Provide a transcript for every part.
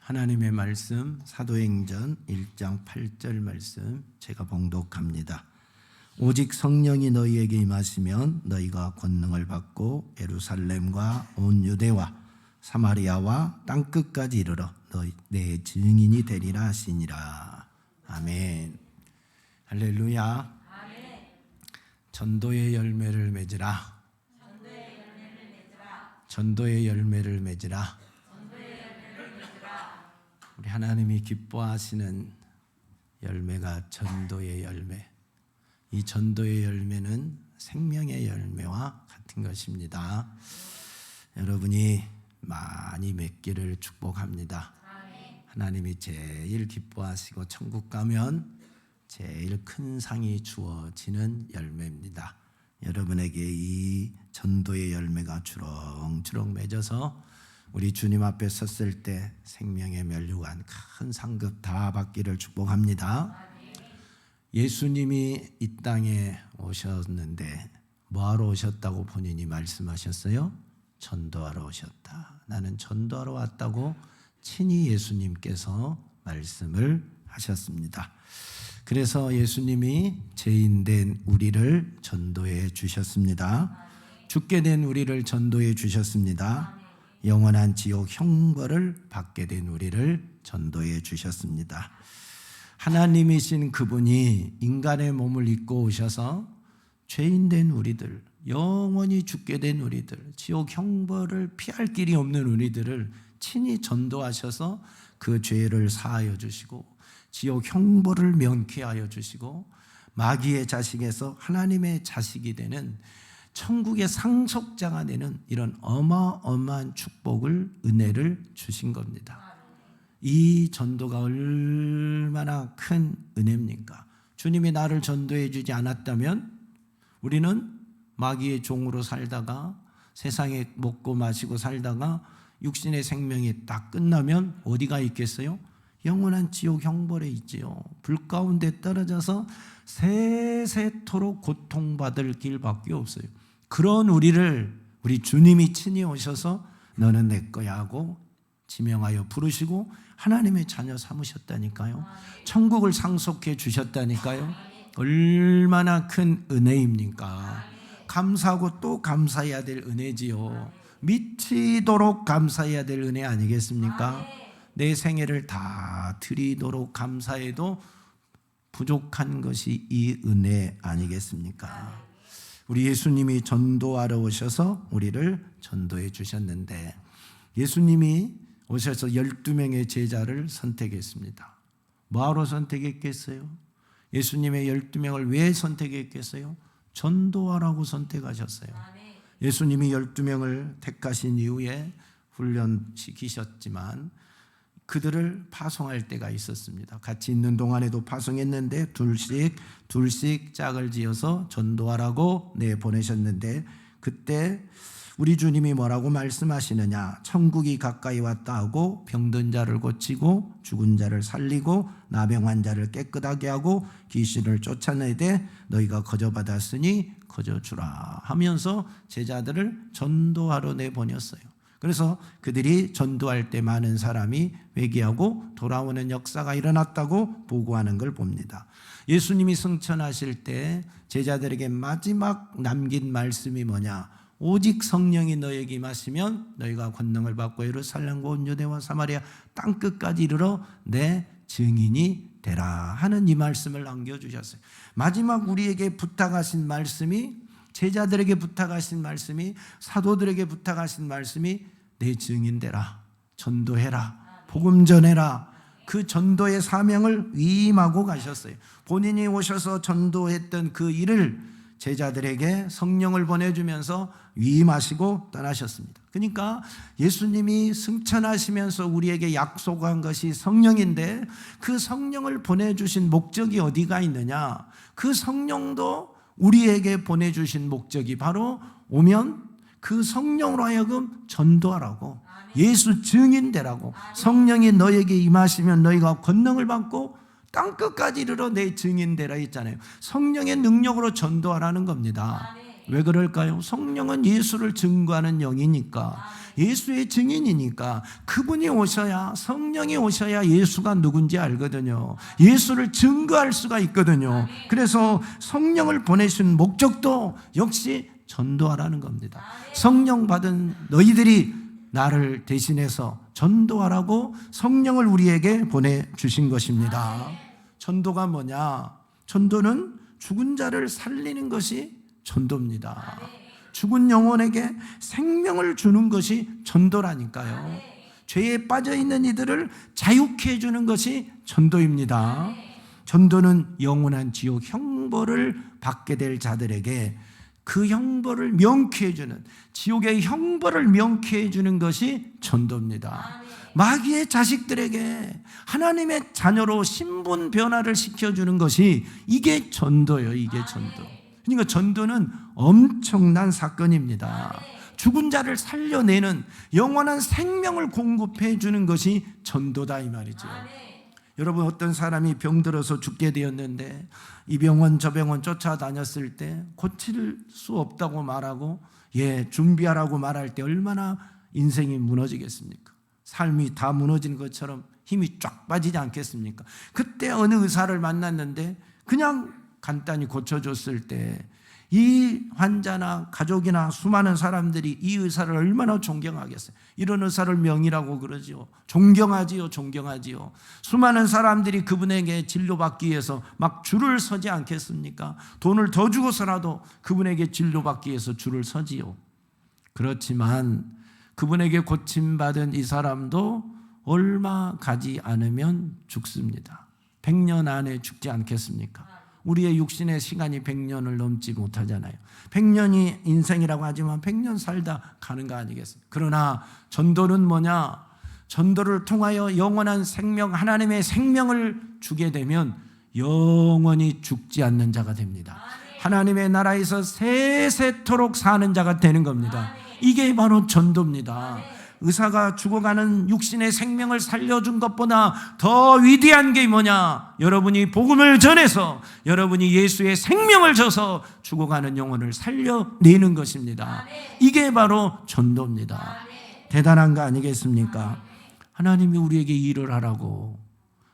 하나님의 말씀 사도행전 1장 8절 말씀 제가 봉독합니다. 오직 성령이 너희에게 임하시면 너희가 권능을 받고 예루살렘과 온 유대와 사마리아와 땅끝까지 이르러 너희 내 증인이 되리라 하시니라. 아멘. 할렐루야. 아멘. 전도의 열매를 맺으라. 전도의 열매를 맺으라. 우리 하나님이 기뻐하시는 열매가 전도의 열매. 이 전도의 열매는 생명의 열매와 같은 것입니다. 여러분이 많이 맺기를 축복합니다. 하나님이 제일 기뻐하시고 천국 가면 제일 큰 상이 주어지는 열매입니다. 여러분에게 이 전도의 열매가 주렁주렁 맺어서 우리 주님 앞에 섰을 때 생명의 면류관 큰 상급 다 받기를 축복합니다. 예수님이 이 땅에 오셨는데 뭐하러 오셨다고 본인이 말씀하셨어요? 전도하러 오셨다. 나는 전도하러 왔다고 친히 예수님께서 말씀을 하셨습니다. 그래서 예수님이 죄인된 우리를 전도해 주셨습니다. 죽게 된 우리를 전도해 주셨습니다. 영원한 지옥 형벌을 받게 된 우리를 전도해 주셨습니다. 하나님이신 그분이 인간의 몸을 입고 오셔서 죄인된 우리들, 영원히 죽게 된 우리들, 지옥 형벌을 피할 길이 없는 우리들을 친히 전도하셔서 그 죄를 사하여 주시고 지옥 형벌을 면케하여 주시고 마귀의 자식에서 하나님의 자식이 되는 천국의 상속자가 되는 이런 어마어마한 축복을, 은혜를 주신 겁니다. 이 전도가 얼마나 큰 은혜입니까? 주님이 나를 전도해 주지 않았다면 우리는 마귀의 종으로 살다가 세상에 먹고 마시고 살다가 육신의 생명이 딱 끝나면 어디가 있겠어요? 영원한 지옥 형벌에 있지요. 불 가운데 떨어져서 세세토록 고통받을 길밖에 없어요. 그런 우리를 우리 주님이 친히 오셔서 너는 내 거야 하고 지명하여 부르시고 하나님의 자녀 삼으셨다니까요. 천국을 상속해 주셨다니까요. 얼마나 큰 은혜입니까? 감사하고 또 감사해야 될 은혜지요. 미치도록 감사해야 될 은혜 아니겠습니까? 내 생애를 다 드리도록 감사해도 부족한 것이 이 은혜 아니겠습니까? 우리 예수님이 전도하러 오셔서 우리를 전도해 주셨는데 예수님이 오셔서 12명의 제자를 선택했습니다. 뭐하러 선택했겠어요? 예수님의 12명을 왜 선택했겠어요? 전도하라고 선택하셨어요. 예수님이 12명을 택하신 이후에 훈련시키셨지만 그들을 파송할 때가 있었습니다. 같이 있는 동안에도 파송했는데 둘씩 짝을 지어서 전도하라고 내보내셨는데 그때 우리 주님이 뭐라고 말씀하시느냐? 천국이 가까이 왔다 하고 병든 자를 고치고 죽은 자를 살리고 나병 환자를 깨끗하게 하고 귀신을 쫓아내되 너희가 거저받았으니 거저주라 하면서 제자들을 전도하러 내보냈어요. 그래서 그들이 전도할 때 많은 사람이 회개하고 돌아오는 역사가 일어났다고 보고하는 걸 봅니다. 예수님이 승천하실 때 제자들에게 마지막 남긴 말씀이 뭐냐? 오직 성령이 너에게 임하시면 너희가 권능을 받고 예루살렘과 온 유대와 사마리아 땅끝까지 이르러 내 증인이 되라 하는 이 말씀을 남겨주셨어요. 마지막 우리에게 부탁하신 말씀이, 제자들에게 부탁하신 말씀이, 사도들에게 부탁하신 말씀이 내 증인 되라, 전도해라, 복음 전해라. 그 전도의 사명을 위임하고 가셨어요. 본인이 오셔서 전도했던 그 일을 제자들에게 성령을 보내주면서 위임하시고 떠나셨습니다. 그러니까 예수님이 승천하시면서 우리에게 약속한 것이 성령인데 그 성령을 보내주신 목적이 어디가 있느냐? 그 성령도 우리에게 보내주신 목적이 바로 오면 그 성령으로 하여금 전도하라고, 예수 증인되라고. 성령이 너에게 임하시면 너희가 권능을 받고 땅끝까지 이르러 내 증인되라 했잖아요. 성령의 능력으로 전도하라는 겁니다. 왜 그럴까요? 성령은 예수를 증거하는 영이니까, 예수의 증인이니까 그분이 오셔야, 성령이 오셔야 예수가 누군지 알거든요. 예수를 증거할 수가 있거든요. 그래서 성령을 보내신 목적도 역시 전도하라는 겁니다. 성령 받은 너희들이 나를 대신해서 전도하라고 성령을 우리에게 보내주신 것입니다. 전도가 뭐냐? 전도는 죽은 자를 살리는 것이 전도입니다. 죽은 영혼에게 생명을 주는 것이 전도라니까요. 죄에 빠져있는 이들을 자유케 해주는 것이 전도입니다. 전도는 영원한 지옥 형벌을 받게 될 자들에게 그 형벌을 명쾌 해주는, 지옥의 형벌을 명쾌 해주는 것이 전도입니다. 마귀의 자식들에게 하나님의 자녀로 신분 변화를 시켜주는 것이, 이게 전도예요. 이게 전도. 그러니까 전도는 엄청난 사건입니다. 죽은 자를 살려내는, 영원한 생명을 공급해 주는 것이 전도다 이 말이죠. 여러분, 어떤 사람이 병들어서 죽게 되었는데 이 병원 저 병원 쫓아다녔을 때 고칠 수 없다고 말하고 준비하라고 말할 때 얼마나 인생이 무너지겠습니까? 삶이 다 무너지는 것처럼 힘이 쫙 빠지지 않겠습니까? 그때 어느 의사를 만났는데 그냥 간단히 고쳐줬을 때 이 환자나 가족이나 수많은 사람들이 이 의사를 얼마나 존경하겠어요. 이런 의사를 명의라고 그러지요. 존경하지요. 존경하지요. 수많은 사람들이 그분에게 진료받기 위해서 막 줄을 서지 않겠습니까? 돈을 더 주고서라도 그분에게 진료받기 위해서 줄을 서지요. 그렇지만 그분에게 고침받은 이 사람도 얼마 가지 않으면 죽습니다. 100년 안에 죽지 않겠습니까? 우리의 육신의 시간이 100년을 넘지 못하잖아요. 100년이 인생이라고 하지만 100년 살다 가는 거 아니겠습니까? 그러나 전도는 뭐냐? 전도를 통하여 영원한 생명, 하나님의 생명을 주게 되면 영원히 죽지 않는 자가 됩니다. 하나님의 나라에서 세세토록 사는 자가 되는 겁니다. 이게 바로 전도입니다. 의사가 죽어가는 육신의 생명을 살려준 것보다 더 위대한 게 뭐냐? 여러분이 복음을 전해서 여러분이 예수의 생명을 줘서 죽어가는 영혼을 살려내는 것입니다. 이게 바로 전도입니다. 대단한 거 아니겠습니까? 하나님이 우리에게 일을 하라고,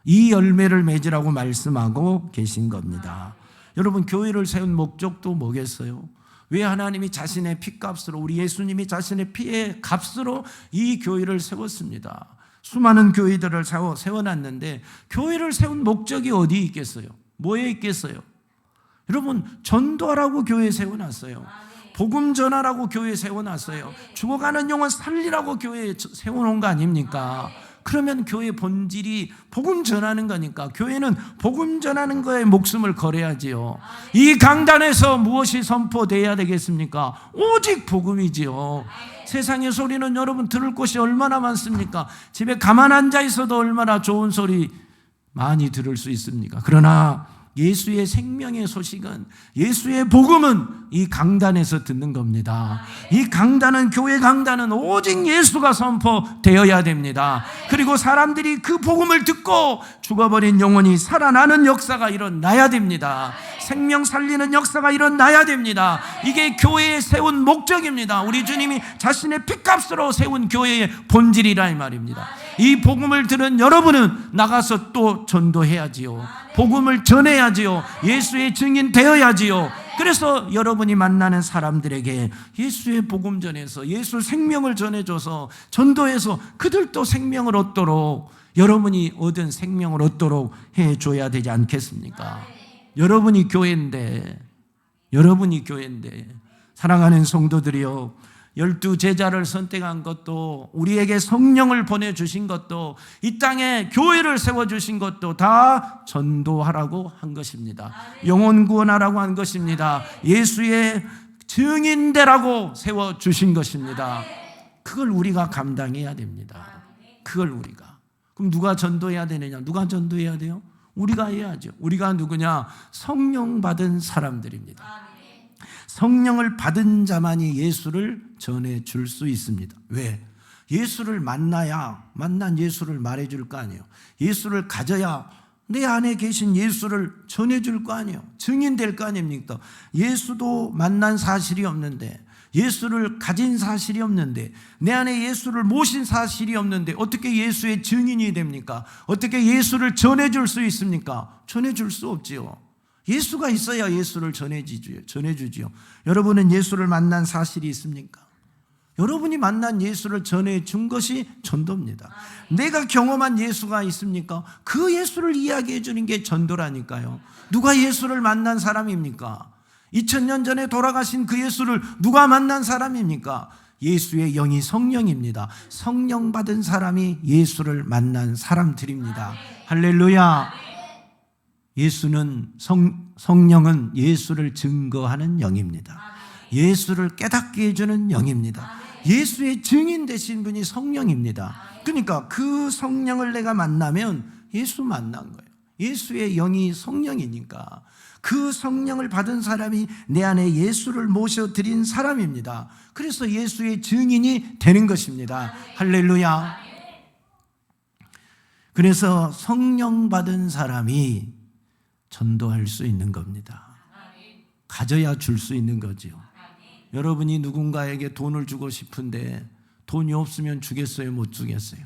이 열매를 맺으라고 말씀하고 계신 겁니다. 여러분, 교회를 세운 목적도 뭐겠어요? 왜 하나님이 자신의 피값으로, 우리 예수님이 자신의 피의 값으로 이 교회를 세웠습니다. 수많은 교회들을 세워놨는데 교회를 세운 목적이 어디 있겠어요? 뭐에 있겠어요? 여러분, 전도하라고 교회 세워놨어요. 복음 전하라고 교회 세워놨어요. 죽어가는 영혼 살리라고 교회에 세워놓은 거 아닙니까? 그러면 교회 본질이 복음 전하는 거니까 교회는 복음 전하는 거에 목숨을 걸어야지요. 이 강단에서 무엇이 선포돼야 되겠습니까? 오직 복음이지요. 세상의 소리는 여러분 들을 곳이 얼마나 많습니까? 집에 가만 앉아 있어도 얼마나 좋은 소리 많이 들을 수 있습니까? 그러나 예수의 생명의 소식은, 예수의 복음은 이 강단에서 듣는 겁니다. 이 강단은, 교회 강단은 오직 예수가 선포되어야 됩니다. 그리고 사람들이 그 복음을 듣고 죽어버린 영혼이 살아나는 역사가 일어나야 됩니다. 생명 살리는 역사가 일어나야 됩니다. 이게 교회에 세운 목적입니다. 우리 주님이 자신의 피값으로 세운 교회의 본질이라 이 말입니다. 이 복음을 들은 여러분은 나가서 또 전도해야지요. 복음을 전해야지요. 예수의 증인 되어야지요. 그래서 여러분이 만나는 사람들에게 예수의 복음 전해서, 예수 생명을 전해줘서, 전도해서 그들도 생명을 얻도록, 여러분이 얻은 생명을 얻도록 해줘야 되지 않겠습니까? 여러분이 교회인데, 사랑하는 성도들이요, 12 제자를 선택한 것도, 우리에게 성령을 보내주신 것도, 이 땅에 교회를 세워주신 것도 다 전도하라고 한 것입니다. 영혼 구원하라고 한 것입니다. 예수의 증인되라고 세워주신 것입니다. 그걸 우리가 감당해야 됩니다. 그걸 우리가. 그럼 누가 전도해야 되느냐? 누가 전도해야 돼요? 우리가 해야죠. 우리가 누구냐? 성령 받은 사람들입니다. 성령을 받은 자만이 예수를 전해줄 수 있습니다. 왜? 예수를 만나야, 만난 예수를 말해줄 거 아니에요. 예수를 가져야 내 안에 계신 예수를 전해줄 거 아니에요. 증인될 거 아닙니까? 예수도 만난 사실이 없는데, 예수를 가진 사실이 없는데, 내 안에 예수를 모신 사실이 없는데 어떻게 예수의 증인이 됩니까? 어떻게 예수를 전해줄 수 있습니까? 전해줄 수 없지요. 예수가 있어야 예수를 전해주지요. 여러분은 예수를 만난 사실이 있습니까? 여러분이 만난 예수를 전해준 것이 전도입니다. 내가 경험한 예수가 있습니까? 그 예수를 이야기해 주는 게 전도라니까요. 누가 예수를 만난 사람입니까? 2000년 전에 돌아가신 그 예수를 누가 만난 사람입니까? 예수의 영이 성령입니다. 성령 받은 사람이 예수를 만난 사람들입니다. 할렐루야. 예수는 성령은 예수를 증거하는 영입니다. 예수를 깨닫게 해주는 영입니다. 예수의 증인 되신 분이 성령입니다. 그러니까 그 성령을 내가 만나면 예수 만난 거예요. 예수의 영이 성령이니까 그 성령을 받은 사람이 내 안에 예수를 모셔드린 사람입니다. 그래서 예수의 증인이 되는 것입니다. 할렐루야. 그래서 성령 받은 사람이 전도할 수 있는 겁니다. 가져야 줄 수 있는 거지요. 여러분이 누군가에게 돈을 주고 싶은데 돈이 없으면 주겠어요? 못 주겠어요?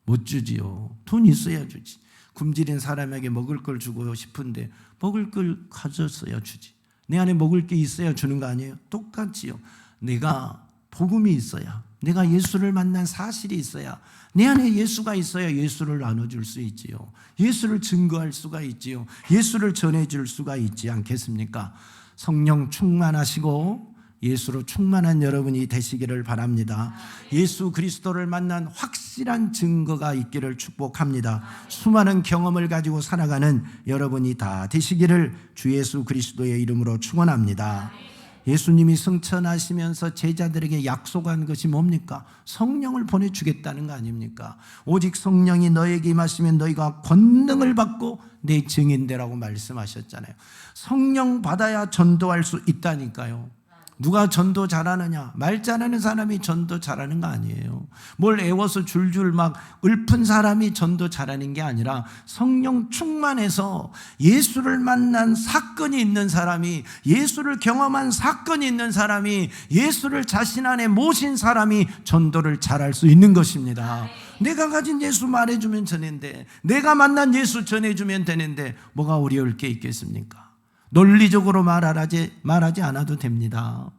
못 주지요. 돈 있어야 주지. 굶주린 사람에게 먹을 걸 주고 싶은데 먹을 걸 가졌어야 주지. 내 안에 먹을 게 있어야 주는 거 아니에요? 똑같지요. 내가 복음이 있어야, 내가 예수를 만난 사실이 있어야, 내 안에 예수가 있어야 예수를 나눠줄 수 있지요. 예수를 증거할 수가 있지요. 예수를 전해줄 수가 있지 않겠습니까? 성령 충만하시고 예수로 충만한 여러분이 되시기를 바랍니다. 예수 그리스도를 만난 확실한 증거가 있기를 축복합니다. 수많은 경험을 가지고 살아가는 여러분이 다 되시기를 주 예수 그리스도의 이름으로 축원합니다. 예수님이 승천하시면서 제자들에게 약속한 것이 뭡니까? 성령을 보내주겠다는 거 아닙니까? 오직 성령이 너에게 임하시면 너희가 권능을 받고 내 증인되라고 말씀하셨잖아요. 성령 받아야 전도할 수 있다니까요. 누가 전도 잘하느냐? 말 잘하는 사람이 전도 잘하는 거 아니에요. 뭘 애워서 줄줄 막 읊은 사람이 전도 잘하는 게 아니라 성령 충만해서 예수를 만난 사건이 있는 사람이, 예수를 경험한 사건이 있는 사람이, 예수를 자신 안에 모신 사람이 전도를 잘할 수 있는 것입니다. 내가 가진 예수 말해주면 되는데, 내가 만난 예수 전해주면 되는데 뭐가 어려울 게 있겠습니까? 논리적으로 말하지 않아도 됩니다.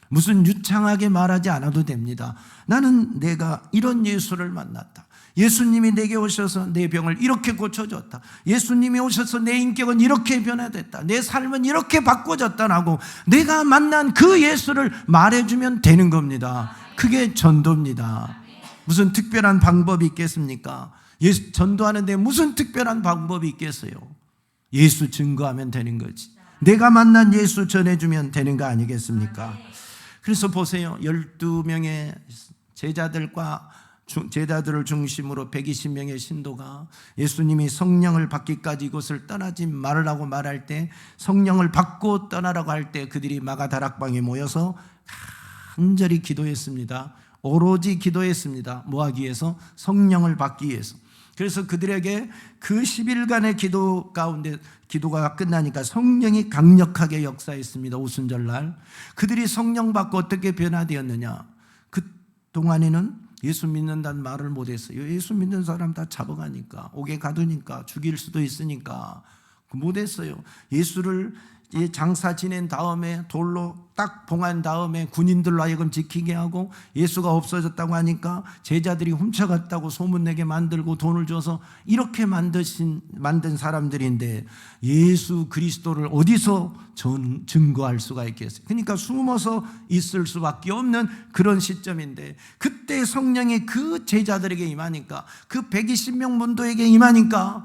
무슨 유창하게 말하지 않아도 됩니다. 나는 내가 이런 예수를 만났다. 예수님이 내게 오셔서 내 병을 이렇게 고쳐줬다. 예수님이 오셔서 내 인격은 이렇게 변화됐다. 내 삶은 이렇게 바꿔졌다라고 내가 만난 그 예수를 말해주면 되는 겁니다. 그게 전도입니다. 무슨 특별한 방법이 있겠습니까? 전도하는데 무슨 특별한 방법이 있겠어요? 예수 증거하면 되는 거지. 내가 만난 예수 전해주면 되는 거 아니겠습니까? 그래서 보세요. 12명의 제자들을 중심으로 120명의 신도가 예수님이 성령을 받기까지 이곳을 떠나지 말으라고 말할 때, 성령을 받고 떠나라고 할 때 그들이 마가다락방에 모여서 간절히 기도했습니다. 오로지 기도했습니다. 뭐 하기 위해서? 성령을 받기 위해서. 그래서 그들에게 그 10일간의 기도 가운데 기도가 끝나니까 성령이 강력하게 역사했습니다. 오순절날 그들이 성령 받고 어떻게 변화되었느냐? 그 동안에는 예수 믿는다는 말을 못했어요. 예수 믿는 사람 다 잡아가니까, 옥에 가두니까, 죽일 수도 있으니까 못했어요. 예수를 장사 지낸 다음에 돌로 딱 봉한 다음에 군인들로 하여금 지키게 하고, 예수가 없어졌다고 하니까 제자들이 훔쳐갔다고 소문내게 만들고 돈을 줘서 이렇게 만든 사람들인데 예수 그리스도를 어디서 증거할 수가 있겠어요? 그러니까 숨어서 있을 수밖에 없는 그런 시점인데, 그때 성령이 그 제자들에게 임하니까, 그 120명 문도에게 임하니까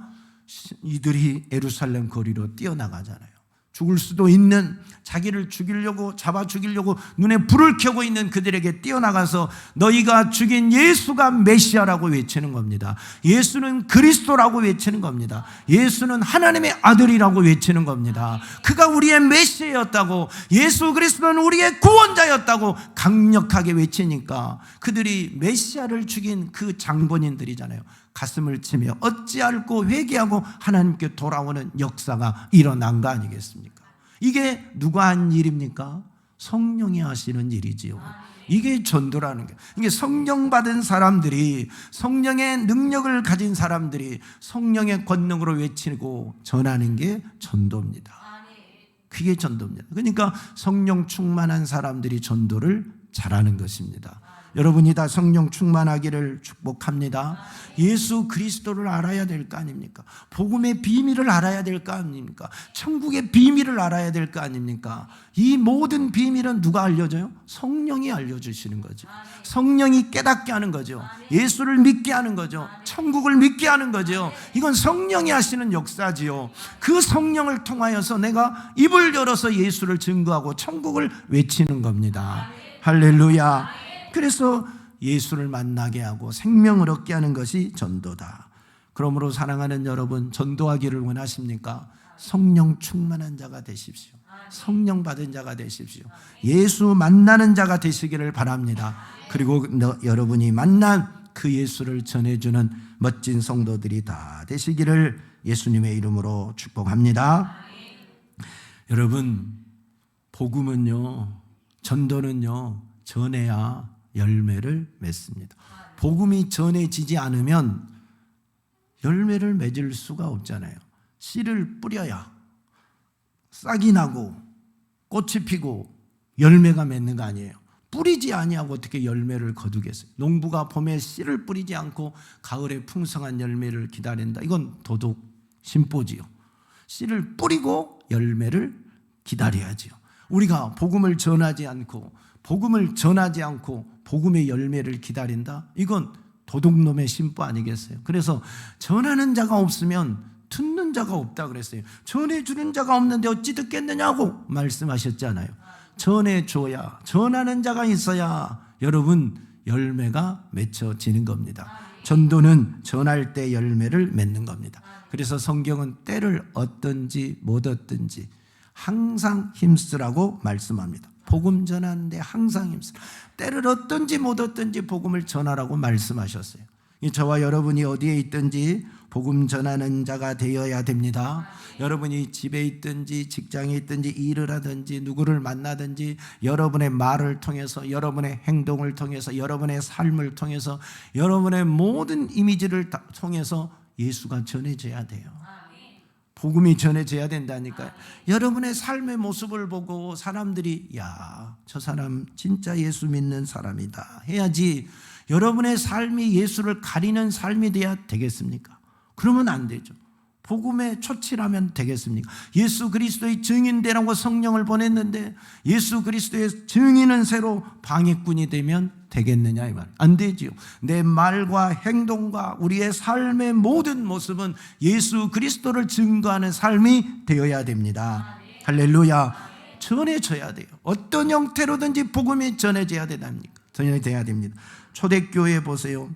이들이 예루살렘 거리로 뛰어나가잖아요. 죽을 수도 있는, 자기를 죽이려고, 잡아 죽이려고 눈에 불을 켜고 있는 그들에게 뛰어나가서 너희가 죽인 예수가 메시아라고 외치는 겁니다. 예수는 그리스도라고 외치는 겁니다. 예수는 하나님의 아들이라고 외치는 겁니다. 그가 우리의 메시아였다고, 예수 그리스도는 우리의 구원자였다고 강력하게 외치니까 그들이 메시아를 죽인 그 장본인들이잖아요. 가슴을 치며 어찌할꼬 회개하고 하나님께 돌아오는 역사가 일어난 거 아니겠습니까? 이게 누가 한 일입니까? 성령이 하시는 일이지요. 이게 전도라는 게, 이게 성령 받은 사람들이, 성령의 능력을 가진 사람들이 성령의 권능으로 외치고 전하는 게 전도입니다. 그게 전도입니다. 그러니까 성령 충만한 사람들이 전도를 잘하는 것입니다. 여러분이 다 성령 충만하기를 축복합니다. 예수 그리스도를 알아야 될 거 아닙니까? 복음의 비밀을 알아야 될 거 아닙니까? 천국의 비밀을 알아야 될 거 아닙니까? 이 모든 비밀은 누가 알려줘요? 성령이 알려주시는 거죠. 성령이 깨닫게 하는 거죠. 예수를 믿게 하는 거죠. 천국을 믿게 하는 거죠. 이건 성령이 하시는 역사지요. 그 성령을 통하여서 내가 입을 열어서 예수를 증거하고 천국을 외치는 겁니다. 할렐루야. 그래서 예수를 만나게 하고 생명을 얻게 하는 것이 전도다. 그러므로 사랑하는 여러분, 전도하기를 원하십니까? 성령 충만한 자가 되십시오. 성령 받은 자가 되십시오. 예수 만나는 자가 되시기를 바랍니다. 그리고 여러분이 만난 그 예수를 전해주는 멋진 성도들이 다 되시기를 예수님의 이름으로 축복합니다. 여러분, 복음은요, 전도는요, 전해야 열매를 맺습니다. 복음이 전해지지 않으면 열매를 맺을 수가 없잖아요. 씨를 뿌려야 싹이 나고 꽃이 피고 열매가 맺는 거 아니에요. 뿌리지 아니하고 어떻게 열매를 거두겠어요? 농부가 봄에 씨를 뿌리지 않고 가을에 풍성한 열매를 기다린다. 이건 도둑 심보지요. 씨를 뿌리고 열매를 기다려야지요. 우리가 복음을 전하지 않고 복음의 열매를 기다린다? 이건 도둑놈의 심보 아니겠어요? 그래서 전하는 자가 없으면 듣는 자가 없다 그랬어요. 전해주는 자가 없는데 어찌 듣겠느냐고 말씀하셨잖아요. 전해줘야, 전하는 자가 있어야 여러분 열매가 맺혀지는 겁니다. 전도는 전할 때 열매를 맺는 겁니다. 그래서 성경은 때를 얻든지 못 얻든지 항상 힘쓰라고 말씀합니다. 복음 전하는데 항상 힘쓰라. 때를 얻든지 못 얻든지 복음을 전하라고 말씀하셨어요. 저와 여러분이 어디에 있든지 복음 전하는 자가 되어야 됩니다. 여러분이 집에 있든지 직장에 있든지 일을 하든지 누구를 만나든지 여러분의 말을 통해서, 여러분의 행동을 통해서, 여러분의 삶을 통해서, 여러분의 모든 이미지를 통해서 예수가 전해져야 돼요. 복음이 전해져야 된다니까요. 여러분의 삶의 모습을 보고 사람들이 야, 저 사람 진짜 예수 믿는 사람이다 해야지 여러분의 삶이 예수를 가리는 삶이 돼야 되겠습니까? 그러면 안 되죠. 복음에 초칠하면 되겠습니까? 예수 그리스도의 증인되라고 성령을 보냈는데 예수 그리스도의 증인은 새로 방해꾼이 되면 되겠느냐 이 말. 안 되지요. 내 말과 행동과 우리의 삶의 모든 모습은 예수 그리스도를 증거하는 삶이 되어야 됩니다. 할렐루야. 전해져야 돼요. 어떤 형태로든지 복음이 전해져야 된답니까? 전해져야 됩니다. 초대교회 보세요.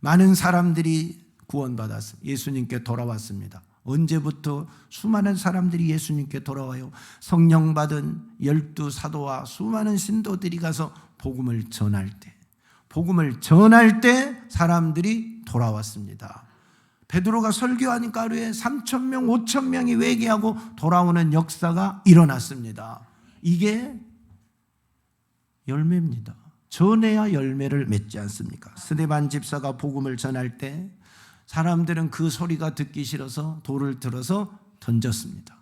많은 사람들이 구원받았어요. 예수님께 돌아왔습니다. 언제부터 수많은 사람들이 예수님께 돌아와요. 성령 받은 12 사도와 수많은 신도들이 가서 복음을 전할 때 사람들이 돌아왔습니다. 베드로가 설교하니까 하루에 3,000명, 5,000명이 회개하고 돌아오는 역사가 일어났습니다. 이게 열매입니다. 전해야 열매를 맺지 않습니까? 스데반 집사가 복음을 전할 때 사람들은 그 소리가 듣기 싫어서 돌을 들어서 던졌습니다.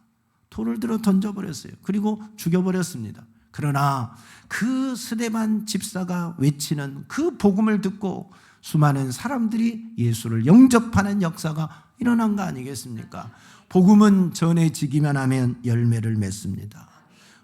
돌을 들어 던져버렸어요. 그리고 죽여버렸습니다. 그러나 그 스데반 집사가 외치는 그 복음을 듣고 수많은 사람들이 예수를 영접하는 역사가 일어난 거 아니겠습니까? 복음은 전해지기만 하면 열매를 맺습니다.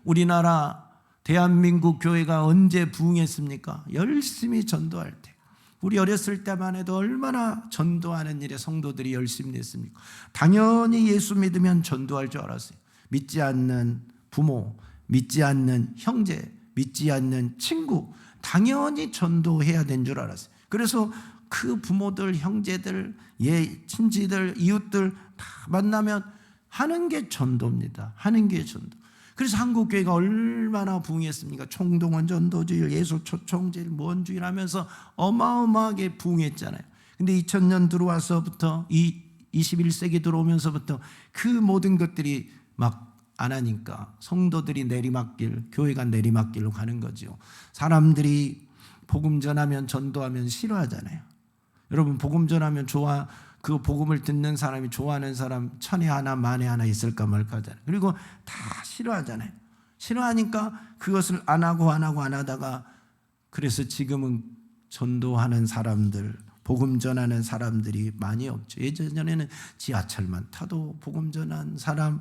우리나라 대한민국 교회가 언제 부흥했습니까? 열심히 전도할 때. 우리 어렸을 때만 해도 얼마나 전도하는 일에 성도들이 열심히 했습니까? 당연히 예수 믿으면 전도할 줄 알았어요. 믿지 않는 부모, 믿지 않는 형제, 믿지 않는 친구, 당연히 전도해야 된 줄 알았어요. 그래서 그 부모들, 형제들, 친지들, 이웃들 다 만나면 하는 게 전도입니다. 하는 게 전도. 그래서 한국교회가 얼마나 부흥했습니까? 총동원 전도주일, 예수 초청주일, 무언주일 하면서 어마어마하게 부흥했잖아요. 근데 2000년 들어와서부터, 이 21세기 들어오면서부터 그 모든 것들이 막 안 하니까 성도들이 내리막길, 교회가 내리막길로 가는 거죠. 사람들이 복음 전하면, 전도하면 싫어하잖아요. 여러분, 복음 전하면 그 복음을 듣는 사람이 좋아하는 사람 천에 하나 만에 하나 있을까 말까 하잖아요. 그리고 다 싫어하잖아요. 싫어하니까 그것을 안 하다가, 그래서 지금은 전도하는 사람들, 복음 전하는 사람들이 많이 없죠. 예전에는 지하철만 타도 복음 전하는 사람,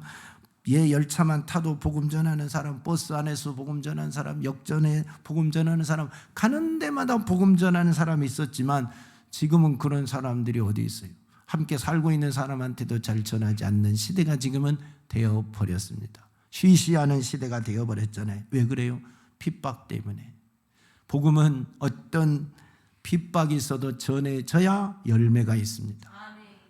열차만 타도 복음 전하는 사람, 버스 안에서 복음 전하는 사람, 역전에 복음 전하는 사람, 가는 데마다 복음 전하는 사람이 있었지만 지금은 그런 사람들이 어디 있어요? 함께 살고 있는 사람한테도 잘 전하지 않는 시대가 지금은 되어버렸습니다. 쉬쉬하는 시대가 되어버렸잖아요. 왜 그래요? 핍박 때문에. 복음은 어떤 핍박이 있어도 전해져야 열매가 있습니다.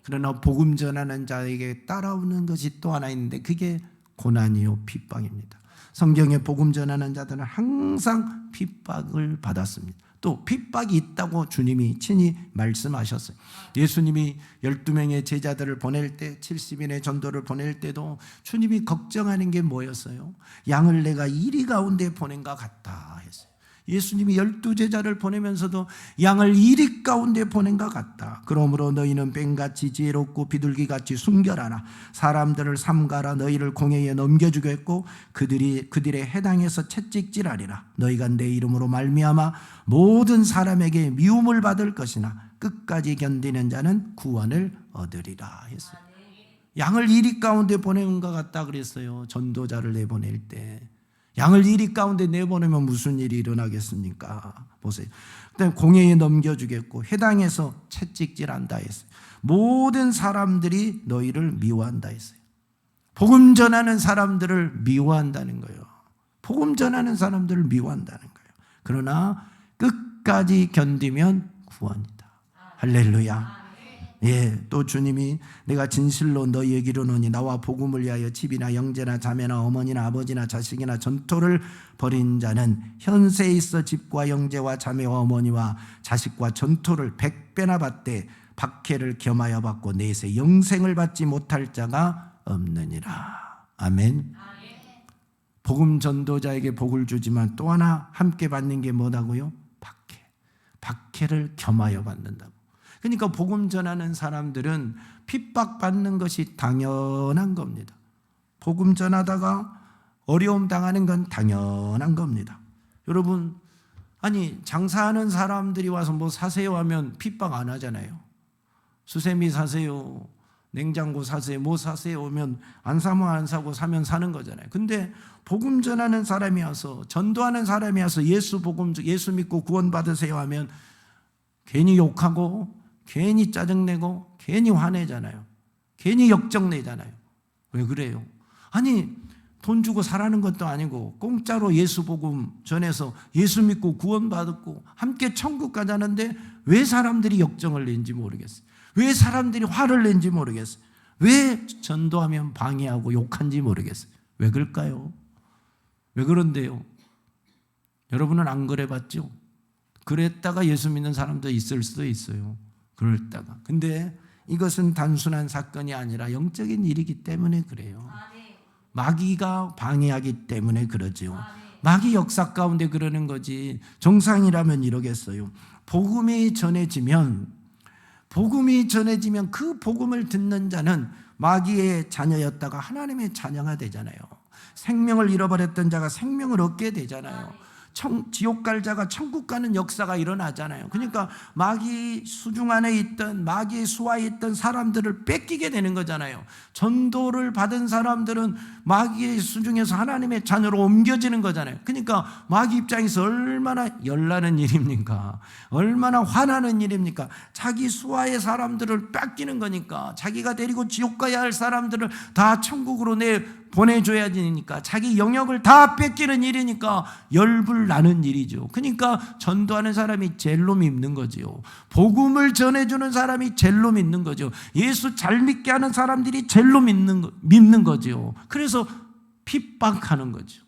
그러나 복음 전하는 자에게 따라오는 것이 또 하나 있는데, 그게 고난이요 핍박입니다. 성경에 복음 전하는 자들은 항상 핍박을 받았습니다. 또 핍박이 있다고 주님이 친히 말씀하셨어요. 예수님이 12명의 제자들을 보낼 때, 70인의 전도를 보낼 때도 주님이 걱정하는 게 뭐였어요? 양을 내가 이리 가운데 보낸 것 같다 했어요. 예수님이 12제자를 보내면서도 양을 이리 가운데 보낸 것 같다. 그러므로 너희는 뱀같이 지혜롭고 비둘기같이 순결하라. 사람들을 삼가라. 너희를 공회에 넘겨주겠고 그들의 해당해서 채찍질하리라. 너희가 내 이름으로 말미암아 모든 사람에게 미움을 받을 것이나 끝까지 견디는 자는 구원을 얻으리라 했어요. 양을 이리 가운데 보낸 것 같다 그랬어요. 전도자를 내보낼 때. 양을 이리 가운데 내보내면 무슨 일이 일어나겠습니까? 보세요. 그다음에 공회에 넘겨주겠고 해당해서 채찍질한다 했어요. 모든 사람들이 너희를 미워한다 했어요. 복음 전하는 사람들을 미워한다는 거예요. 복음 전하는 사람들을 미워한다는 거예요. 그러나 끝까지 견디면 구원이다. 할렐루야. 예, 또 주님이 내가 진실로 너희에게 이르노니 나와 복음을 위하여 집이나 형제나 자매나 어머니나 아버지나 자식이나 전토를 벌인 자는 현세에 있어 집과 형제와 자매와 어머니와 자식과 전토를 100배나 받되 박해를 겸하여 받고 내세 영생을 받지 못할 자가 없느니라. 아멘. 복음 전도자에게 복을 주지만 또 하나 함께 받는 게 뭐다고요? 박해를 겸하여 받는다고. 그러니까 복음 전하는 사람들은 핍박받는 것이 당연한 겁니다. 복음 전하다가 어려움 당하는 건 당연한 겁니다. 여러분, 아니 장사하는 사람들이 와서 뭐 사세요 하면 핍박 안 하잖아요. 수세미 사세요, 냉장고 사세요, 뭐 사세요 하면 안 사면 안 사고 사면 사는 거잖아요. 근데 복음 전하는 사람이 와서, 전도하는 사람이 와서 예수 믿고 구원 받으세요 하면 괜히 욕하고 괜히 짜증내고 괜히 화내잖아요. 괜히 역정내잖아요. 왜 그래요? 아니 돈 주고 사라는 것도 아니고 공짜로 예수 복음 전해서 예수 믿고 구원 받고 함께 천국 가자는데 왜 사람들이 역정을 낸지 모르겠어요. 왜 사람들이 화를 낸지 모르겠어요. 왜 전도하면 방해하고 욕한지 모르겠어요. 왜 그럴까요? 왜 그런데요? 여러분은 안 그래봤죠? 그랬다가 예수 믿는 사람도 있을 수도 있어요. 그랬다가. 근데 이것은 단순한 사건이 아니라 영적인 일이기 때문에 그래요. 마귀가 방해하기 때문에 그러죠. 마귀 역사 가운데 그러는 거지. 정상이라면 이러겠어요. 복음이 전해지면 그 복음을 듣는 자는 마귀의 자녀였다가 하나님의 자녀가 되잖아요. 생명을 잃어버렸던 자가 생명을 얻게 되잖아요. 지옥 갈 자가 천국 가는 역사가 일어나잖아요. 그러니까 마귀 수중 안에 있던, 마귀의 수하에 있던 사람들을 뺏기게 되는 거잖아요. 전도를 받은 사람들은 마귀의 수중에서 하나님의 자녀로 옮겨지는 거잖아요. 그러니까 마귀 입장에서 얼마나 열나는 일입니까? 얼마나 화나는 일입니까? 자기 수하의 사람들을 뺏기는 거니까, 자기가 데리고 지옥 가야 할 사람들을 다 천국으로 보내줘야 되니까, 자기 영역을 다 뺏기는 일이니까 열불 나는 일이죠. 그러니까 전도하는 사람이 젤로 믿는 거죠. 복음을 전해주는 사람이 젤로 믿는 거죠. 예수 잘 믿게 하는 사람들이 젤로 믿는 거죠. 그래서 핍박하는 거죠.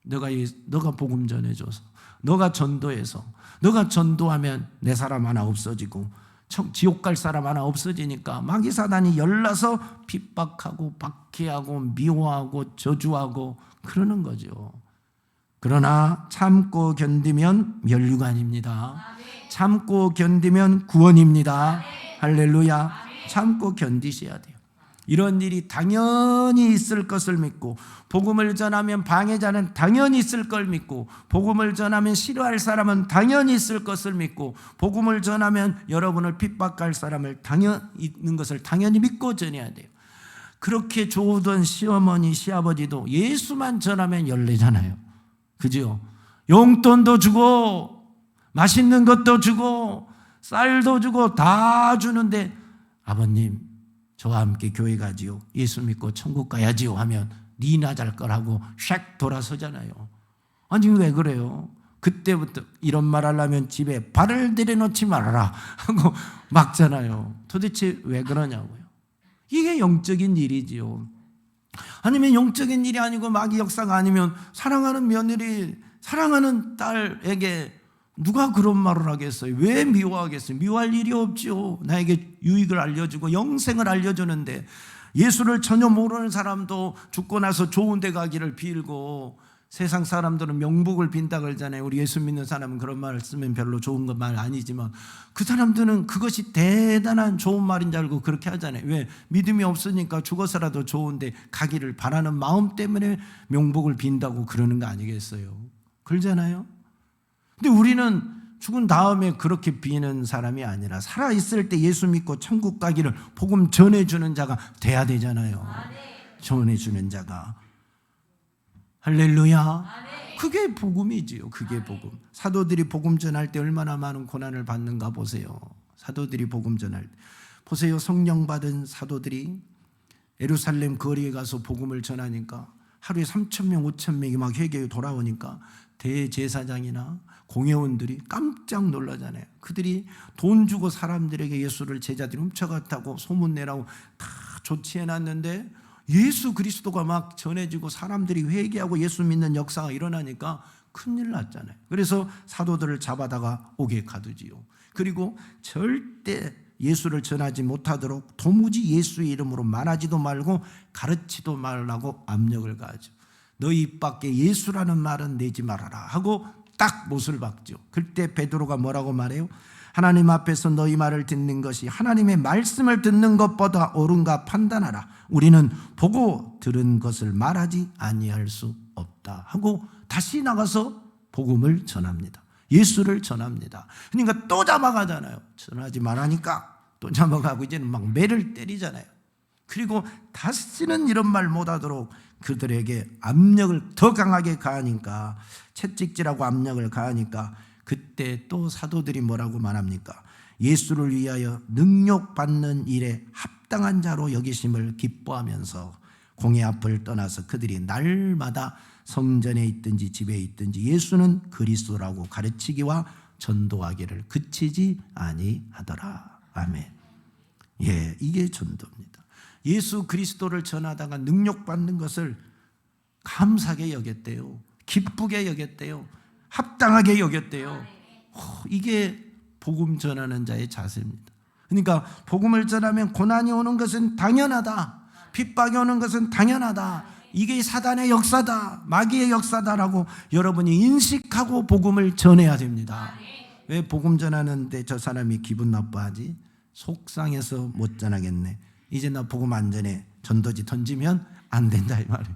너가 복음 전해줘서, 너가 전도해서, 너가 전도하면 내 사람 하나 없어지고 지옥 갈 사람 하나 없어지니까 마귀 사단이 열나서 핍박하고 박해하고 미워하고 저주하고 그러는 거죠. 그러나 참고 견디면 면류관입니다. 참고 견디면 구원입니다. 할렐루야. 참고 견디셔야 돼요. 이런 일이 당연히 있을 것을 믿고, 복음을 전하면 방해자는 당연히 있을 걸 믿고, 복음을 전하면 싫어할 사람은 당연히 있을 것을 믿고, 복음을 전하면 여러분을 핍박할 사람을 있는 것을 당연히 믿고 전해야 돼요. 그렇게 좋으던 시어머니 시아버지도 예수만 전하면 열내잖아요. 그죠? 용돈도 주고 맛있는 것도 주고 쌀도 주고 다 주는데, 아버님 저와 함께 교회 가지요, 예수 믿고 천국 가야지요 하면 니나 잘 거라고 샥 돌아서잖아요. 아니 왜 그래요? 그때부터 이런 말 하려면 집에 발을 들여놓지 말아라 하고 막잖아요. 도대체 왜 그러냐고요. 이게 영적인 일이지요. 아니면 영적인 일이 아니고 마귀 역사가 아니면 사랑하는 며느리, 사랑하는 딸에게 누가 그런 말을 하겠어요? 왜 미워하겠어요? 미워할 일이 없죠. 나에게 유익을 알려주고 영생을 알려주는데, 예수를 전혀 모르는 사람도 죽고 나서 좋은 데 가기를 빌고, 세상 사람들은 명복을 빈다 그러잖아요. 우리 예수 믿는 사람은 그런 말을 쓰면 별로 좋은 말 아니지만, 그 사람들은 그것이 대단한 좋은 말인 줄 알고 그렇게 하잖아요. 왜? 믿음이 없으니까 죽어서라도 좋은데 가기를 바라는 마음 때문에 명복을 빈다고 그러는 거 아니겠어요? 그러잖아요. 근데 우리는 죽은 다음에 그렇게 비는 사람이 아니라 살아있을 때 예수 믿고 천국 가기를 복음 전해주는 자가 돼야 되잖아요. 전해주는 자가. 할렐루야. 그게 복음이지요. 그게 복음. 사도들이 복음 전할 때 얼마나 많은 고난을 받는가 보세요. 사도들이 복음 전할 때 보세요. 성령 받은 사도들이 예루살렘 거리에 가서 복음을 전하니까 하루에 3,000명 5,000명이 막 회개에 돌아오니까 대제사장이나 공회원들이 깜짝 놀라잖아요. 그들이 돈 주고 사람들에게 예수를 제자들이 훔쳐갔다고 소문내라고 다 조치해놨는데, 예수 그리스도가 막 전해지고 사람들이 회개하고 예수 믿는 역사가 일어나니까 큰일 났잖아요. 그래서 사도들을 잡아다가 옥에 가두지요. 그리고 절대 예수를 전하지 못하도록 도무지 예수의 이름으로 말하지도 말고 가르치도 말라고 압력을 가하죠. 너희 입 밖에 예수라는 말은 내지 말아라 하고 딱 못을 박죠. 그때 베드로가 뭐라고 말해요? 하나님 앞에서 너희 말을 듣는 것이 하나님의 말씀을 듣는 것보다 옳은가 판단하라. 우리는 보고 들은 것을 말하지 아니할 수 없다 하고 다시 나가서 복음을 전합니다. 예수를 전합니다. 그러니까 또 잡아가잖아요. 전하지 말라니까 또 잡아가고 이제는 막 매를 때리잖아요. 그리고 다시는 이런 말 못하도록 그들에게 압력을 더 강하게 가하니까, 채찍질하고 압력을 가하니까, 그때 또 사도들이 뭐라고 말합니까? 예수를 위하여 능욕받는 일에 합당한 자로 여기심을 기뻐하면서 공회 앞을 떠나서 그들이 날마다 성전에 있든지 집에 있든지 예수는 그리스도라고 가르치기와 전도하기를 그치지 아니하더라. 아멘. 예, 이게 전도입니다. 예수 그리스도를 전하다가 능욕받는 것을 감사하게 여겼대요. 기쁘게 여겼대요. 합당하게 여겼대요. 이게 복음 전하는 자의 자세입니다. 그러니까 복음을 전하면 고난이 오는 것은 당연하다. 핍박이 오는 것은 당연하다. 이게 사단의 역사다. 마귀의 역사다라고 여러분이 인식하고 복음을 전해야 됩니다. 왜 복음 전하는데 저 사람이 기분 나빠하지? 속상해서 못 전하겠네. 이제 나 복음 안 전해. 전도지 던지면 안 된다 이 말이에요.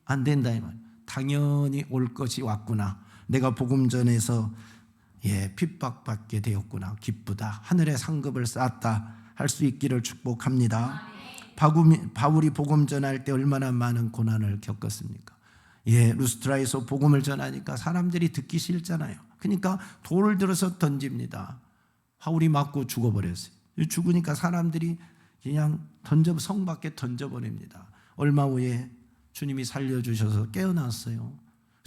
안 된다 이 말이에요. 당연히 올 것이 왔구나. 내가 복음 전해서 핍박받게 되었구나. 기쁘다. 하늘의 상급을 쌓았다 할 수 있기를 축복합니다. 바울이 복음 전할 때 얼마나 많은 고난을 겪었습니까? 루스트라에서 복음을 전하니까 사람들이 듣기 싫잖아요. 그러니까 돌을 들어서 던집니다. 바울이 맞고 죽어버렸어요. 죽으니까 사람들이 그냥 성 밖에 던져버립니다. 얼마 후에 주님이 살려주셔서 깨어났어요.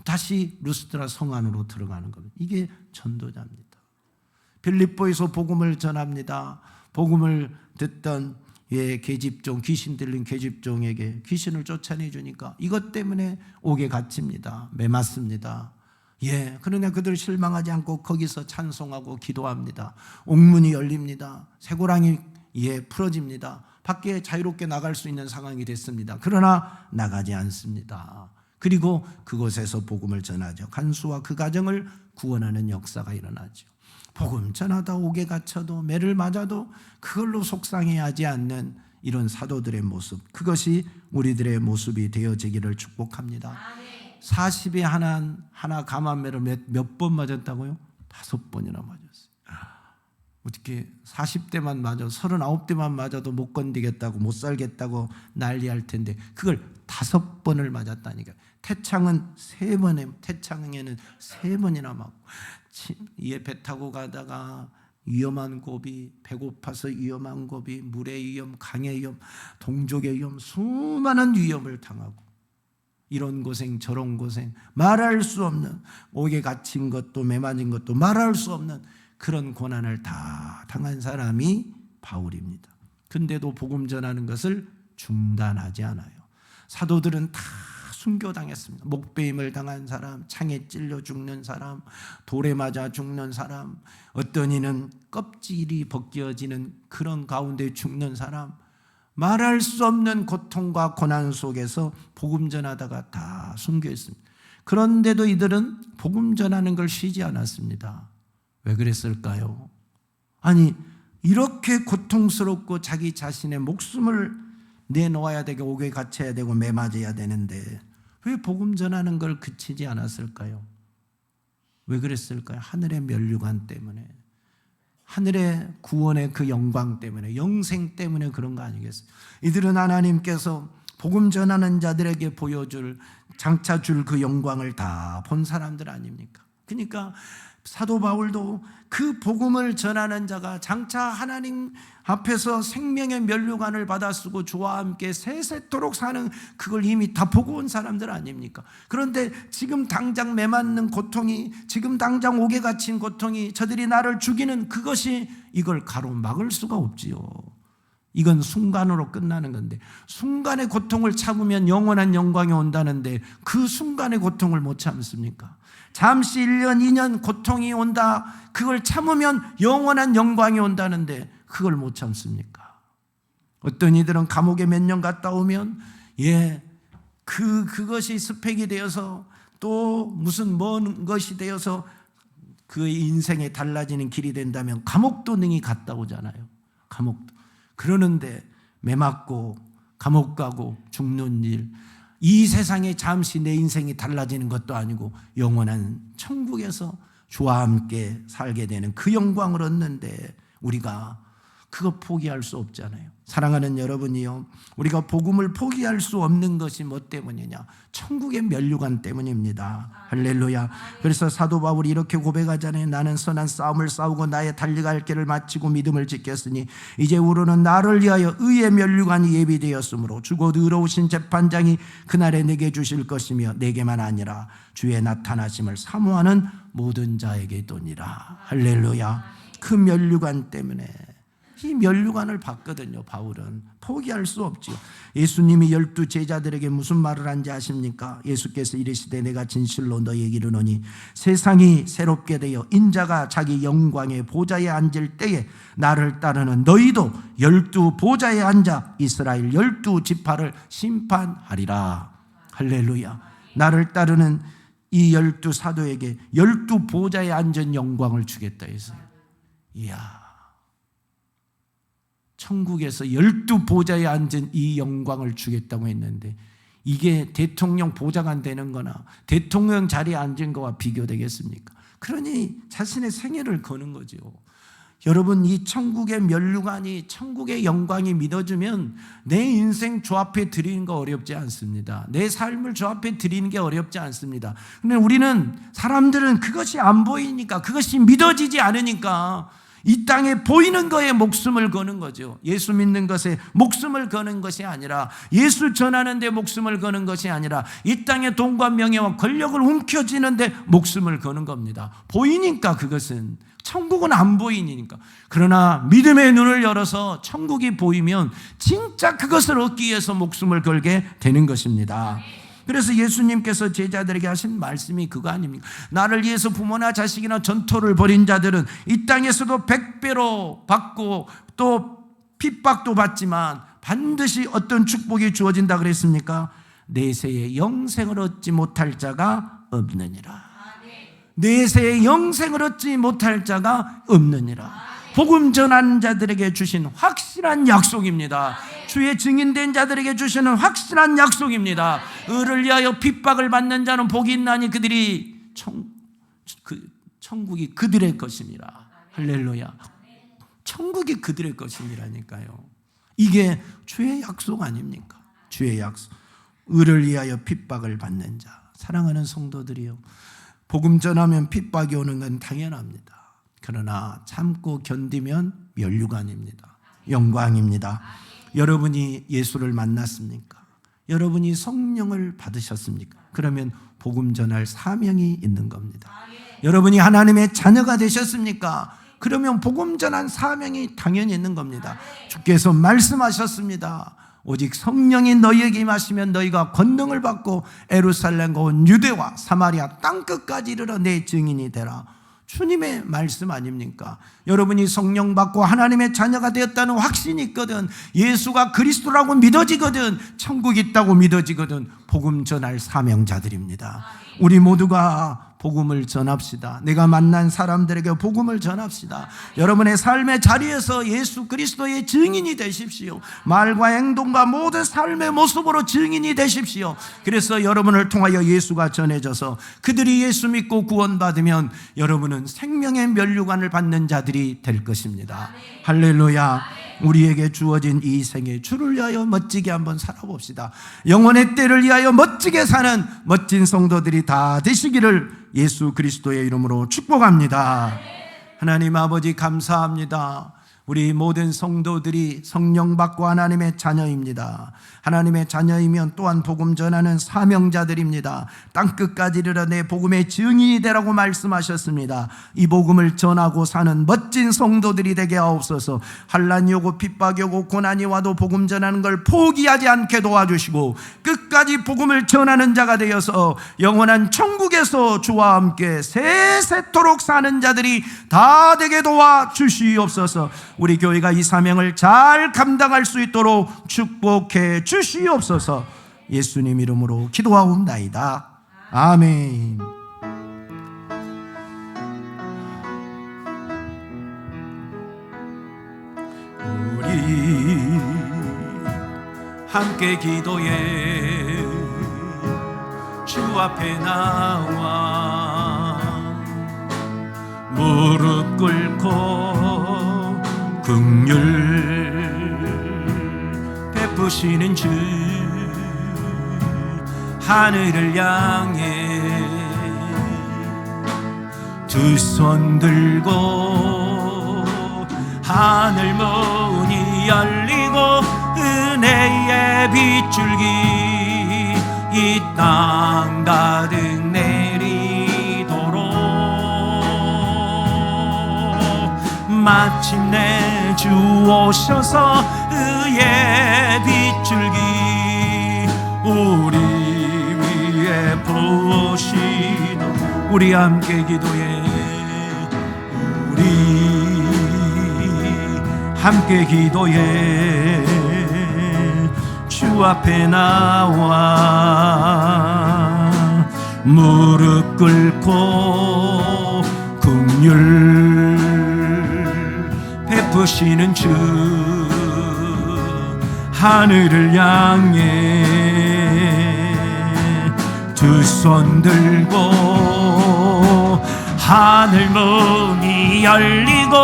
다시 루스트라 성 안으로 들어가는 겁니다. 이게 전도자입니다. 빌립보에서 복음을 전합니다. 복음을 듣던 계집종, 귀신 들린 계집종에게 귀신을 쫓아내주니까 이것 때문에 옥에 갇힙니다. 매맞습니다. 그러나 그들 실망하지 않고 거기서 찬송하고 기도합니다. 옥문이 열립니다. 쇠고랑이 풀어집니다. 밖에 자유롭게 나갈 수 있는 상황이 됐습니다. 그러나 나가지 않습니다. 그리고 그곳에서 복음을 전하죠. 간수와 그 가정을 구원하는 역사가 일어나죠. 복음 전하다 옥에 갇혀도 매를 맞아도 그걸로 속상해하지 않는 이런 사도들의 모습, 그것이 우리들의 모습이 되어지기를 축복합니다. 40에 하나 감암매를 몇 번 맞았다고요? 5번이나 맞았어요. 어떻게 40대만 맞아 39대만 맞아도 못 건디겠다고 못 살겠다고 난리할 텐데 그걸 5번을 맞았다니까. 태창에는 3번이나 맞고, 배 타고 가다가 위험한 고비, 배고파서 위험한 고비, 물의 위험, 강의 위험, 동족의 위험, 수많은 위험을 당하고, 이런 고생 저런 고생, 말할 수 없는, 옥에 갇힌 것도 매 맞은 것도 말할 수 없는 그런 고난을 다 당한 사람이 바울입니다. 근데도 복음 전하는 것을 중단하지 않아요. 사도들은 다 순교당했습니다. 목베임을 당한 사람, 창에 찔려 죽는 사람, 돌에 맞아 죽는 사람, 어떤 이는 껍질이 벗겨지는 그런 가운데 죽는 사람, 말할 수 없는 고통과 고난 속에서 복음 전하다가 다 순교했습니다. 그런데도 이들은 복음 전하는 걸 쉬지 않았습니다. 왜 그랬을까요? 아니, 이렇게 고통스럽고 자기 자신의 목숨을 내놓아야 되고 옥에 갇혀야 되고 매 맞아야 되는데 왜 복음 전하는 걸 그치지 않았을까요? 왜 그랬을까요? 하늘의 면류관 때문에, 하늘의 구원의 그 영광 때문에, 영생 때문에 그런 거 아니겠어요? 이들은 하나님께서 복음 전하는 자들에게 보여줄, 장차 줄 그 영광을 다 본 사람들 아닙니까? 그러니까 사도 바울도 그 복음을 전하는 자가 장차 하나님 앞에서 생명의 면류관을 받아 쓰고 주와 함께 세세토록 사는 그걸 이미 다 보고 온 사람들 아닙니까? 그런데 지금 당장 매맞는 고통이, 지금 당장 옥에 갇힌 고통이, 저들이 나를 죽이는 그것이 이걸 가로막을 수가 없지요. 이건 순간으로 끝나는 건데, 순간의 고통을 참으면 영원한 영광이 온다는데 그 순간의 고통을 못 참습니까? 잠시 1년, 2년 고통이 온다, 그걸 참으면 영원한 영광이 온다는데 그걸 못 참습니까? 어떤 이들은 감옥에 몇 년 갔다 오면 그것이 스펙이 되어서 또 무슨 먼 것이 되어서 그 인생에 달라지는 길이 된다면 감옥도 능히 갔다 오잖아요. 감옥도. 그러는데 매 맞고 감옥 가고 죽는 일, 이 세상에 잠시 내 인생이 달라지는 것도 아니고 영원한 천국에서 주와 함께 살게 되는 그 영광을 얻는데 우리가 그거 포기할 수 없잖아요. 사랑하는 여러분이요, 우리가 복음을 포기할 수 없는 것이 뭐 때문이냐? 천국의 면류관 때문입니다. 할렐루야. 그래서 사도 바울이 이렇게 고백하잖아요. 나는 선한 싸움을 싸우고 나의 달려갈 길을 마치고 믿음을 지켰으니 이제 우로는 나를 위하여 의의 면류관이 예비되었으므로 주곧 의로우신 재판장이 그날에 내게 주실 것이며 내게만 아니라 주의 나타나심을 사모하는 모든 자에게도니라. 할렐루야. 그 면류관 때문에, 이 면류관을 받거든요. 바울은 포기할 수 없죠. 예수님이 12 제자들에게 무슨 말을 한지 아십니까? 예수께서 이르시되 내가 진실로 너희에게 이르노니 세상이 새롭게 되어 인자가 자기 영광의 보좌에 앉을 때에 나를 따르는 너희도 12 보좌에 앉아 이스라엘 12 지파를 심판하리라. 할렐루야. 나를 따르는 이 12 사도에게 12 보좌에 앉은 영광을 주겠다 했어요. 이야, 천국에서 12 보좌에 앉은 이 영광을 주겠다고 했는데 이게 대통령 보좌관 되는 거나 대통령 자리에 앉은 거와 비교되겠습니까? 그러니 자신의 생애를 거는 거죠. 여러분, 이 천국의 면류관이, 천국의 영광이 믿어주면 내 인생 주 앞에 드리는 거 어렵지 않습니다. 내 삶을 주 앞에 드리는 게 어렵지 않습니다. 근데 우리는, 사람들은 그것이 안 보이니까, 그것이 믿어지지 않으니까 이 땅에 보이는 거에 목숨을 거는 거죠. 예수 믿는 것에 목숨을 거는 것이 아니라, 예수 전하는 데 목숨을 거는 것이 아니라 이 땅의 돈과 명예와 권력을 움켜쥐는데 목숨을 거는 겁니다. 보이니까. 그것은 천국은 안 보이니까. 그러나 믿음의 눈을 열어서 천국이 보이면 진짜 그것을 얻기 위해서 목숨을 걸게 되는 것입니다. 그래서 예수님께서 제자들에게 하신 말씀이 그거 아닙니까? 나를 위해서 부모나 자식이나 전토를 벌인 자들은 이 땅에서도 100배로 받고 또 핍박도 받지만 반드시 어떤 축복이 주어진다 그랬습니까? 내세에 영생을 얻지 못할 자가 없느니라. 내세에 영생을 얻지 못할 자가 없느니라. 복음 전하는 자들에게 주신 확실한 약속입니다. 주의 증인된 자들에게 주시는 확실한 약속입니다. 의를 위하여 핍박을 받는 자는 복이 있나니 그들이 천국이 그들의 것입니다. 할렐루야. 천국이 그들의 것이라니까요. 이게 주의 약속 아닙니까? 주의 약속. 의를 위하여 핍박을 받는 자. 사랑하는 성도들이요, 복음 전하면 핍박이 오는 건 당연합니다. 그러나 참고 견디면 면류관입니다. 영광입니다. 여러분이 예수를 만났습니까? 여러분이 성령을 받으셨습니까? 그러면 복음 전할 사명이 있는 겁니다. 여러분이 하나님의 자녀가 되셨습니까? 그러면 복음 전한 사명이 당연히 있는 겁니다. 주께서 말씀하셨습니다. 오직 성령이 너희에게 임하시면 너희가 권능을 받고 예루살렘과 온 유대와 사마리아 땅끝까지 이르러 내 증인이 되라. 주님의 말씀 아닙니까? 여러분이 성령 받고 하나님의 자녀가 되었다는 확신이 있거든, 예수가 그리스도라고 믿어지거든, 천국이 있다고 믿어지거든, 복음 전할 사명자들입니다. 우리 모두가 복음을 전합시다. 내가 만난 사람들에게 복음을 전합시다. 여러분의 삶의 자리에서 예수 그리스도의 증인이 되십시오. 말과 행동과 모든 삶의 모습으로 증인이 되십시오. 그래서 여러분을 통하여 예수가 전해져서 그들이 예수 믿고 구원받으면 여러분은 생명의 면류관을 받는 자들이 될 것입니다. 할렐루야. 우리에게 주어진 이 생에 주를 위하여 멋지게 한번 살아봅시다. 영혼의 때를 위하여 멋지게 사는 멋진 성도들이 다 되시기를 예수 그리스도의 이름으로 축복합니다. 하나님 아버지 감사합니다. 우리 모든 성도들이 성령 받고 하나님의 자녀입니다. 하나님의 자녀이면 또한 복음 전하는 사명자들입니다. 땅끝까지 이르러 내 복음의 증인이 되라고 말씀하셨습니다. 이 복음을 전하고 사는 멋진 성도들이 되게 하옵소서. 환난이 오고 핍박이 오고 고난이 와도 복음 전하는 걸 포기하지 않게 도와주시고 끝까지 복음을 전하는 자가 되어서 영원한 천국에서 주와 함께 세세토록 사는 자들이 다 되게 도와주시옵소서. 우리 교회가 이 사명을 잘 감당할 수 있도록 축복해 주시옵소서. 예수님 이름으로 기도하옵나이다. 아멘. 우리 함께 기도해 주 앞에 나와 무릎 꿇고 긍휼 베푸시는 주 하늘을 향해 두 손 들고 하늘 문이 열리고 은혜의 빗줄기 이 땅 가득 내리도록 마침내 주 오셔서 의의 빗줄기 우리 위에 부으시도록 우리 함께 기도해 우리 함께 기도해 주 앞에 나와 무릎 꿇고 긍휼 베푸시는 주 하늘을 향해 두 손 들고 하늘 문이 열리고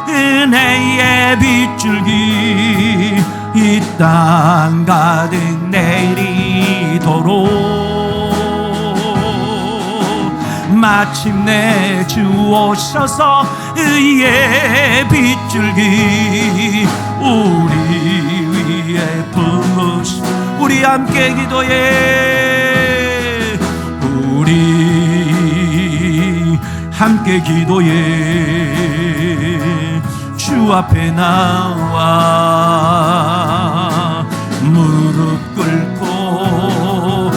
은혜의 빗줄기 이 땅 가득 내리도록 마침내 주 오셔서 의의 빗줄기 우리 위에 부으시 우리 함께 기도해 우리 함께 기도해 주 앞에 나와 무릎 꿇고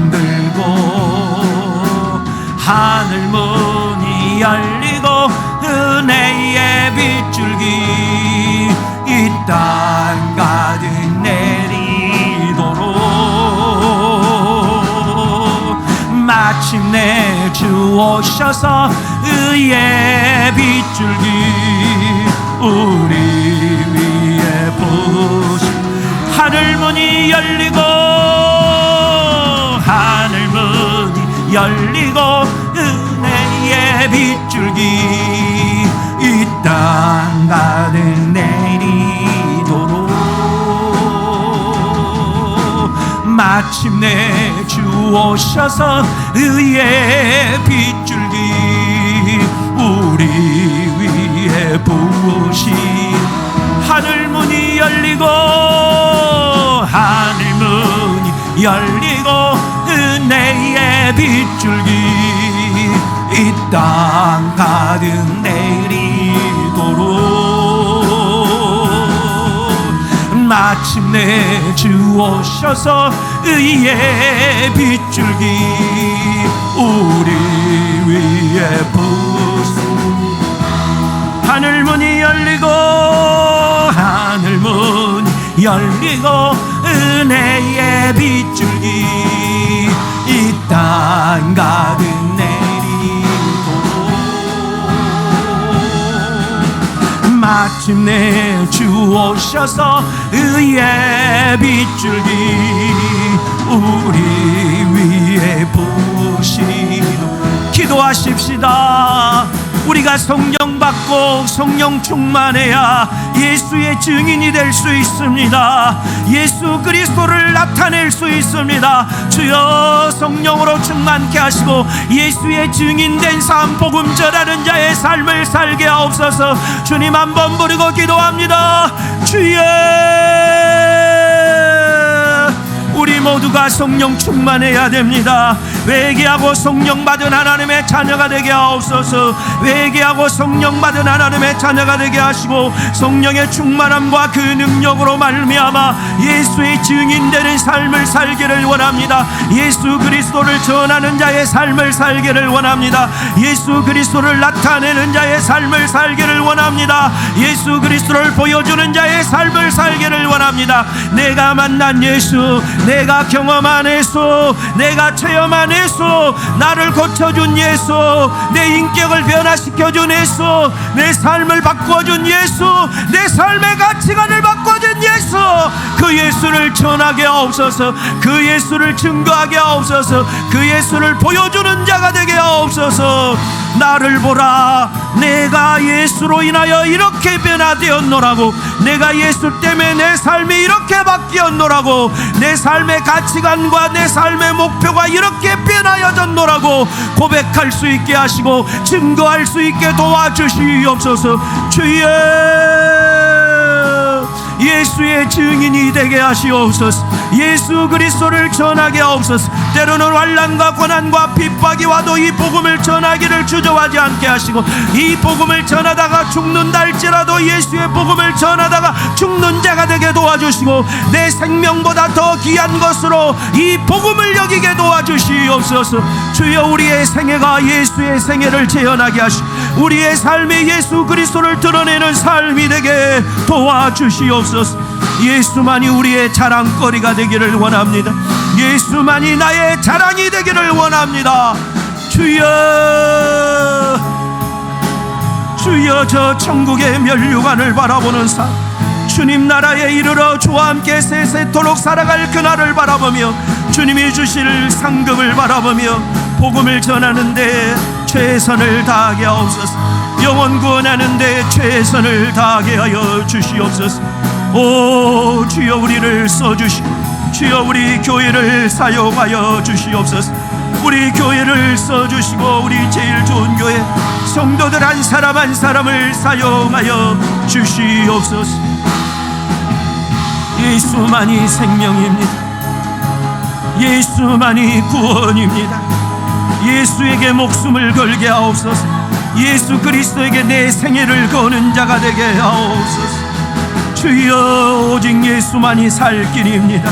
잠들고 하늘 문이 열리고 은혜의 빗줄기 이 땅 가득 내리도록 마침내 주 오셔서 의의 빗줄기 우리 위에 부으시 하늘 문이 열리고 하늘 문이 열리고 은혜의 빗줄기 이 땅 가득 내리도록 마침내 주 오셔서 의의 빗줄기 우리 위에 부으시 하늘 문이 열리고 하늘 문이 열리고 은혜의 빗줄기 이 땅 가득 내리도록 마침내 주 오셔서 의의 빗줄기 우리 위에 부으시 하늘 문이 열리고 하늘 문이 열리고 은혜의 빗줄기 이 땅 가득 내리도록 마침내 주 오셔서 의의 빗줄기 우리 위에 부으시도록 기도하십시다. 우리가 성령 받고 성령 충만해야 예수의 증인이 될 수 있습니다. 예수 그리스도를 나타낼 수 있습니다. 주여 성령으로 충만케 하시고 예수의 증인된 삶 복음 전하는 자의 삶을 살게 하옵소서. 주님 한번 부르고 기도합니다. 주여 우리 모두가 성령 충만해야 됩니다. 회개하고 성령 받은 하나님의 자녀가 되게 하옵소서. 회개하고 성령 받은 하나님의 자녀가 되게 하시고 성령의 충만함과 그 능력으로 말미암아 예수의 증인되는 삶을 살기를 원합니다. 예수 그리스도를 전하는 자의 삶을 살기를 원합니다. 예수 그리스도를 나타내는 자의 삶을 살기를 원합니다. 예수 그리스도를 보여주는 자의 삶을 살기를 원합니다. 내가 만난 예수, 내가 경험한 예수, 내가 체험한 예수, 나를 고쳐준 예수, 내 인격을 변화시켜준 예수, 내 삶을 바꿔준 예수, 내 삶의 가치관을 바꿔준 예수, 그 예수를 전하게 하옵소서. 그 예수를 증거하게 하옵소서. 그 예수를 보여주는 자가 되게 하옵소서. 나를 보라, 내가 예수로 인하여 이렇게 변화되었노라고, 내가 예수 때문에 내 삶이 이렇게 바뀌었노라고, 내 삶의 가치관과 내 삶의 목표가 이렇게 변하여졌노라고 고백할 수 있게 하시고 증거할 수 있게 도와주시옵소서. 주여 예수의 증인이 되게 하시옵소서. 예수 그리스도를 전하게 하옵소서. 때로는 환난과 고난과 핍박이 와도 이 복음을 전하기를 주저하지 않게 하시고, 이 복음을 전하다가 죽는다 할지라도 예수의 복음을 전하다가 죽는 자가 되게 도와주시고, 내 생명보다 더 귀한 것으로 이 복음을 여기게 도와주시옵소서. 주여 우리의 생애가 예수의 생애를 재현하게 하시고 우리의 삶이 예수 그리스도를 드러내는 삶이 되게 도와주시옵소서. 예수만이 우리의 자랑거리가 되기를 원합니다. 예수만이 나의 자랑이 되기를 원합니다. 주여, 주여 저 천국의 면류관을 바라보는 삶, 주님 나라에 이르러 주와 함께 세세토록 살아갈 그날을 바라보며 주님이 주실 상급을 바라보며 복음을 전하는데 최선을 다하게 하옵소서. 영혼 구원하는데 최선을 다하게 하여 주시옵소서. 오 주여 우리를 써주시고 주여 우리 교회를 사용하여 주시옵소서. 우리 교회를 써주시고 우리 제일 좋은 교회 성도들 한 사람 한 사람을 사용하여 주시옵소서. 예수만이 생명입니다. 예수만이 구원입니다. 예수에게 목숨을 걸게 하옵소서. 예수 그리스도에게 내 생애를 거는 자가 되게 하옵소서. 주여 오직 예수만이 살 길입니다.